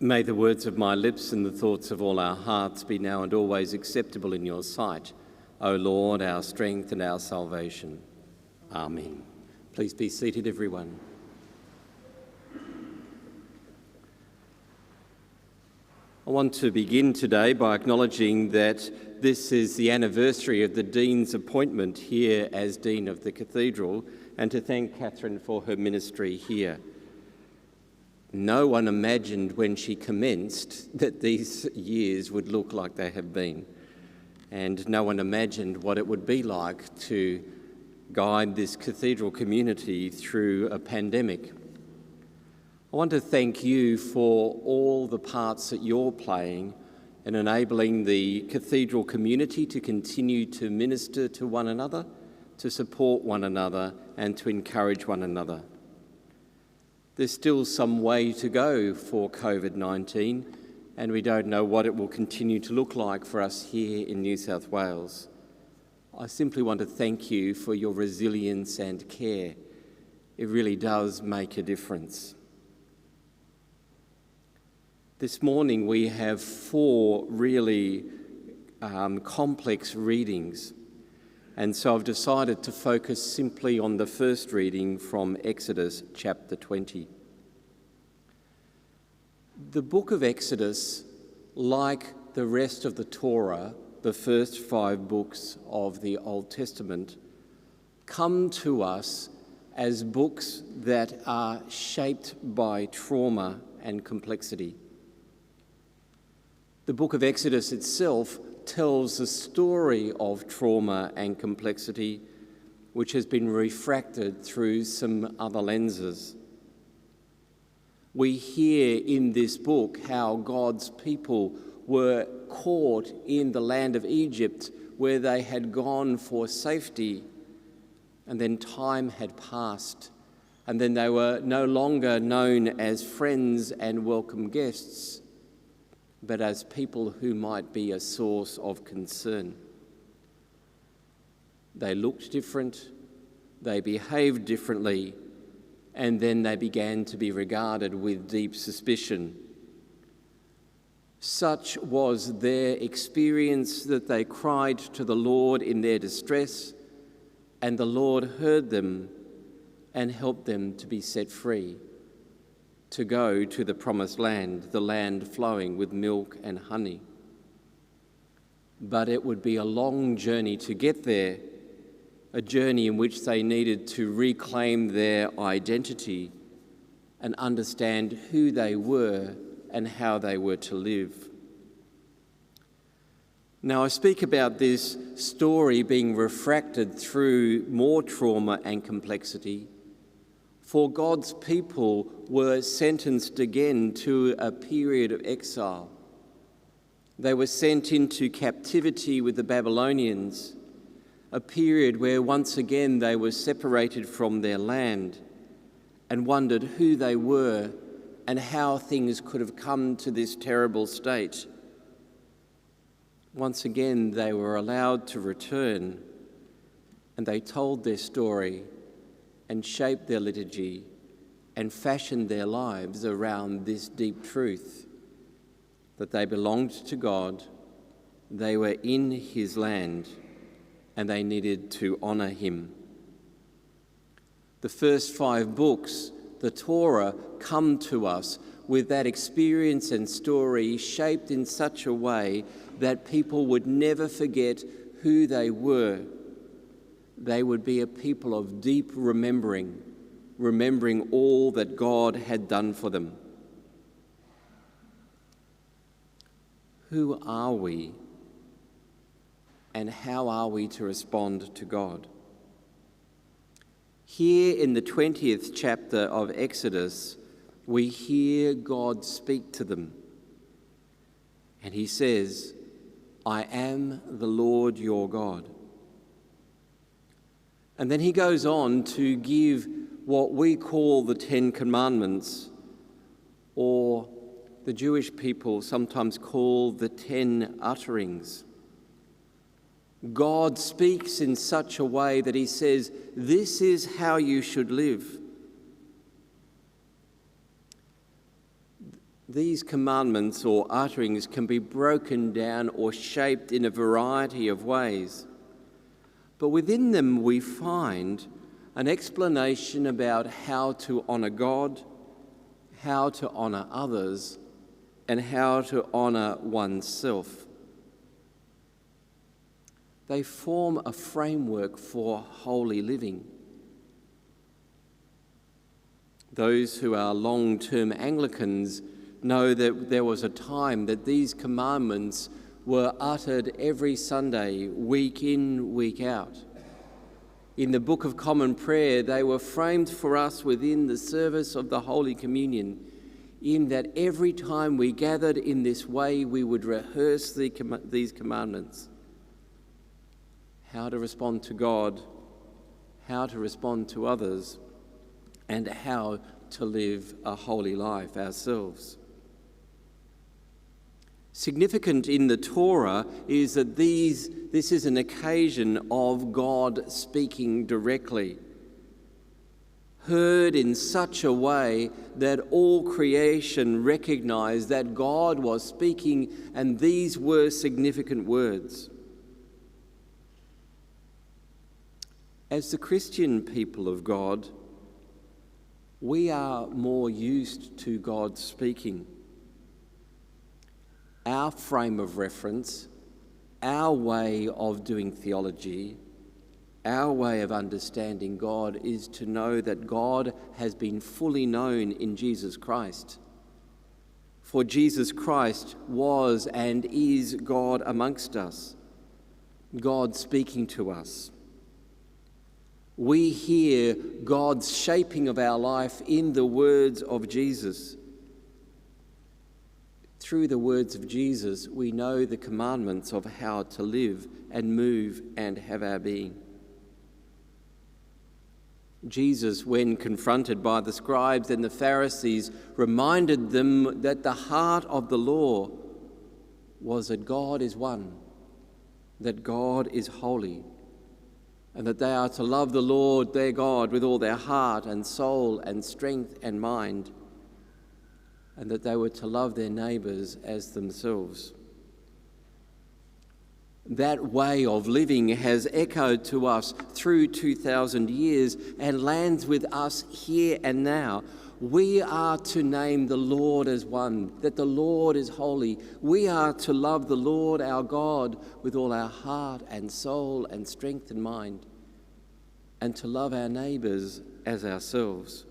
May the words of my lips and the thoughts of all our hearts be now and always acceptable in your sight, O Lord, our strength and our salvation. Amen. Please be seated, everyone. I want to begin today by acknowledging that this is the anniversary of the Dean's appointment here as Dean of the Cathedral, and to thank Catherine for her ministry here. No one imagined when she commenced that these years would look like they have been, and no one imagined what it would be like to guide this cathedral community through a pandemic. I want to thank you for all the parts that you're playing in enabling the cathedral community to continue to minister to one another, to support one another, and to encourage one another. There's still some way to go for COVID-19, and we don't know what it will continue to look like for us here in New South Wales. I simply want to thank you for your resilience and care. It really does make a difference. This morning we have 4 really complex readings, and so I've decided to focus simply on the first reading from Exodus chapter 20. The book of Exodus, like the rest of the Torah, the first 5 books of the Old Testament, come to us as books that are shaped by trauma and complexity. The book of Exodus itself tells the story of trauma and complexity, which has been refracted through some other lenses. We hear in this book how God's people were caught in the land of Egypt, where they had gone for safety, and then time had passed, and then they were no longer known as friends and welcome guests, but as people who might be a source of concern. They looked different, they behaved differently, and then they began to be regarded with deep suspicion. Such was their experience that they cried to the Lord in their distress, and the Lord heard them and helped them to be set free, to go to the promised land, the land flowing with milk and honey. But it would be a long journey to get there, a journey in which they needed to reclaim their identity and understand who they were and how they were to live. Now, I speak about this story being refracted through more trauma and complexity, for God's people were sentenced again to a period of exile. They were sent into captivity with the Babylonians, a period where once again they were separated from their land and wondered who they were and how things could have come to this terrible state. Once again they were allowed to return, and they told their story and shaped their liturgy and fashioned their lives around this deep truth, that they belonged to God, they were in his land, and they needed to honour him. The first 5 books, the Torah, come to us with that experience and story shaped in such a way that people would never forget who they were. They would be a people of deep remembering all that God had done for them. Who are we, and how are we to respond to God? Here in the 20th chapter of Exodus, we hear God speak to them. And he says, "I am the Lord your God." And then he goes on to give what we call the 10 Commandments, or the Jewish people sometimes call the 10 utterings. God speaks in such a way that he says, this is how you should live. These commandments or utterings can be broken down or shaped in a variety of ways, but within them we find an explanation about how to honour God, how to honour others, and how to honour oneself. They form a framework for holy living. Those who are long-term Anglicans know that there was a time that these commandments were uttered every Sunday, week in, week out. In the Book of Common Prayer, they were framed for us within the service of the Holy Communion, in that every time we gathered in this way, we would rehearse these commandments. How to respond to God, how to respond to others, and how to live a holy life ourselves. Significant in the Torah is that this is an occasion of God speaking directly, heard in such a way that all creation recognized that God was speaking, and these were significant words. As the Christian people of God, we are more used to God speaking. Our frame of reference, our way of doing theology, our way of understanding God is to know that God has been fully known in Jesus Christ. For Jesus Christ was and is God amongst us, God speaking to us. We hear God's shaping of our life in the words of Jesus. Through the words of Jesus, we know the commandments of how to live and move and have our being. Jesus, when confronted by the scribes and the Pharisees, reminded them that the heart of the law was that God is one, that God is holy, and that they are to love the Lord their God with all their heart and soul and strength and mind, and that they were to love their neighbours as themselves. That way of living has echoed to us through 2,000 years and lands with us here and now. We are to name the Lord as one, that the Lord is holy. We are to love the Lord our God with all our heart and soul and strength and mind, and to love our neighbours as ourselves.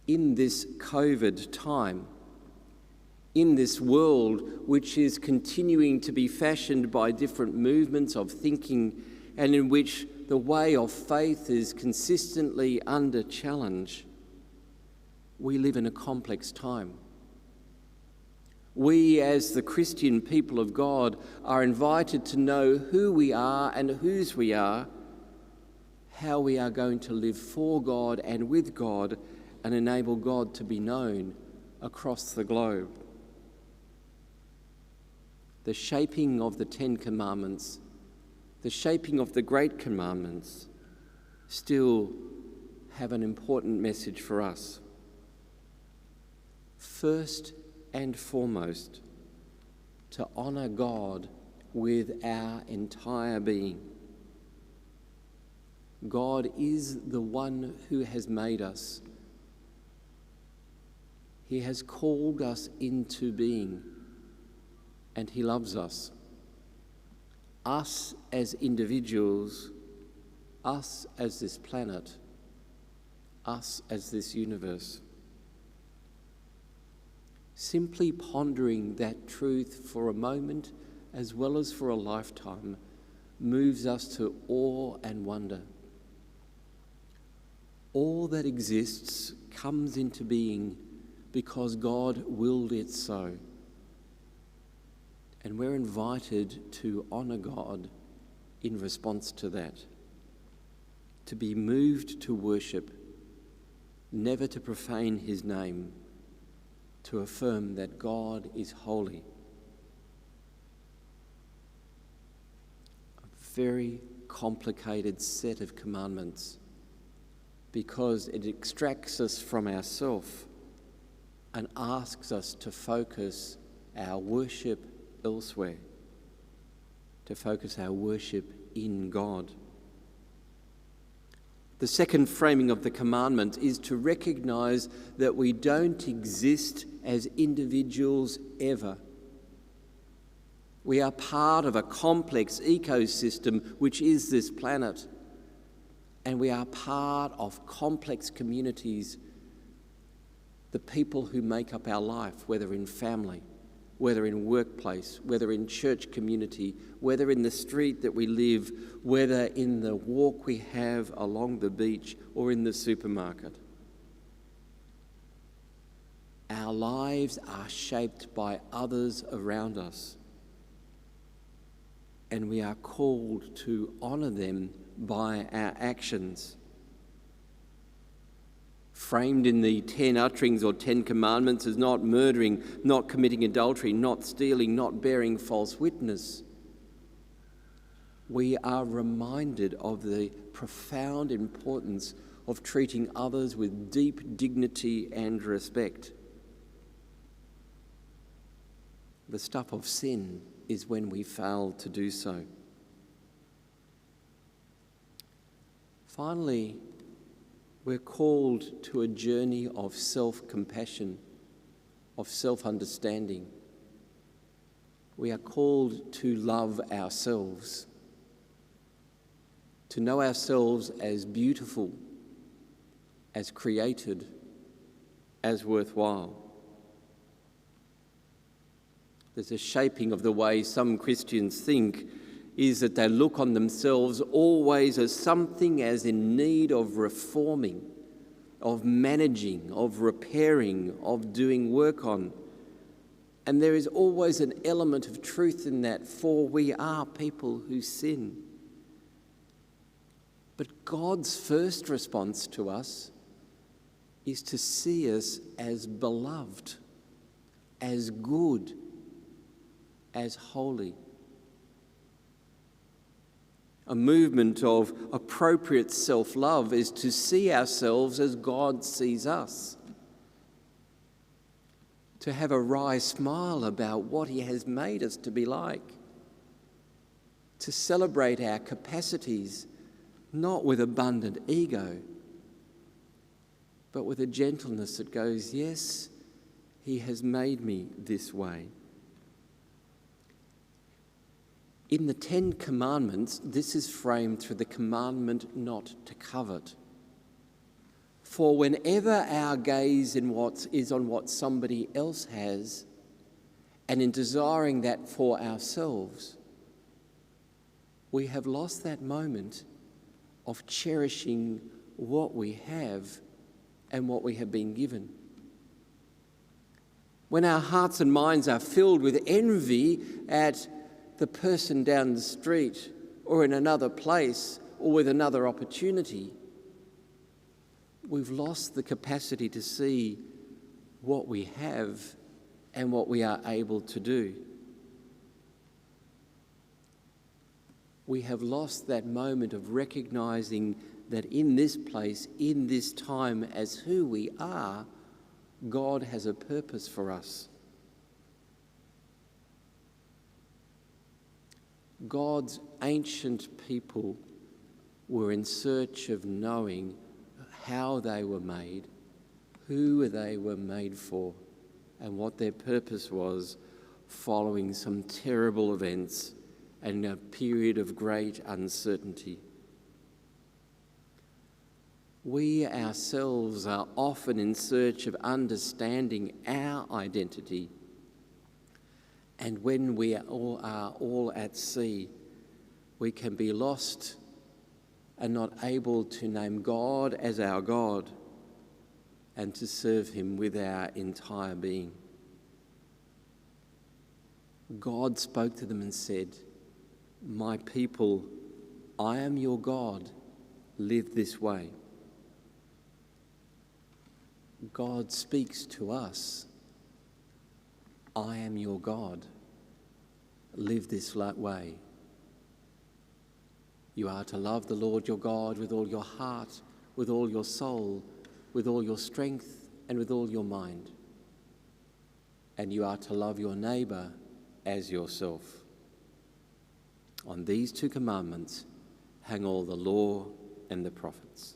In this COVID time, in this world which is continuing to be fashioned by different movements of thinking, and in which the way of faith is consistently under challenge, we live in a complex time. We, as the Christian people of God, are invited to know who we are and whose we are, how we are going to live for God and with God, and enable God to be known across the globe. The shaping of the 10 Commandments, the shaping of the Great Commandments, still have an important message for us. First and foremost, to honour God with our entire being. God is the one who has made us. He has called us into being, and He loves us. Us as individuals, us as this planet, us as this universe. Simply pondering that truth for a moment as well as for a lifetime moves us to awe and wonder. All that exists comes into being because God willed it so. And we're invited to honour God in response to that, to be moved to worship, never to profane His name, to affirm that God is holy. A very complicated set of commandments, because it extracts us from ourselves and asks us to focus our worship elsewhere, to focus our worship in God. The second framing of the commandment is to recognise that we don't exist as individuals ever. We are part of a complex ecosystem which is this planet, and we are part of complex communities, the people who make up our life, whether in family, whether in workplace, whether in church community, whether in the street that we live, whether in the walk we have along the beach or in the supermarket. Our lives are shaped by others around us, and we are called to honour them by our actions. Framed in the 10 utterings or 10 commandments as not murdering, not committing adultery, not stealing, not bearing false witness, we are reminded of the profound importance of treating others with deep dignity and respect. The stuff of sin is when we fail to do so. Finally, we're called to a journey of self-compassion, of self-understanding. We are called to love ourselves, to know ourselves as beautiful, as created, as worthwhile. There's a shaping of the way some Christians think is that they look on themselves always as something as in need of reforming, of managing, of repairing, of doing work on. And there is always an element of truth in that, for we are people who sin. But God's first response to us is to see us as beloved, as good, as holy. A movement of appropriate self-love is to see ourselves as God sees us, to have a wry smile about what He has made us to be like, to celebrate our capacities, not with abundant ego, but with a gentleness that goes, yes, He has made me this way. In the 10 Commandments, this is framed through the commandment not to covet. For whenever our gaze is on what somebody else has, and in desiring that for ourselves, we have lost that moment of cherishing what we have and what we have been given. When our hearts and minds are filled with envy at the person down the street or in another place or with another opportunity, we've lost the capacity to see what we have and what we are able to do. We have lost that moment of recognizing that in this place, in this time, as who we are, God has a purpose for us. God's ancient people were in search of knowing how they were made, who they were made for, and what their purpose was following some terrible events and a period of great uncertainty. We ourselves are often in search of understanding our identity. And when we are all at sea, we can be lost and not able to name God as our God and to serve Him with our entire being. God spoke to them and said, "My people, I am your God, live this way." God speaks to us, "I am your God, live this way." You are to love the Lord your God with all your heart, with all your soul, with all your strength, and with all your mind. And you are to love your neighbour as yourself. On these two commandments hang all the law and the prophets.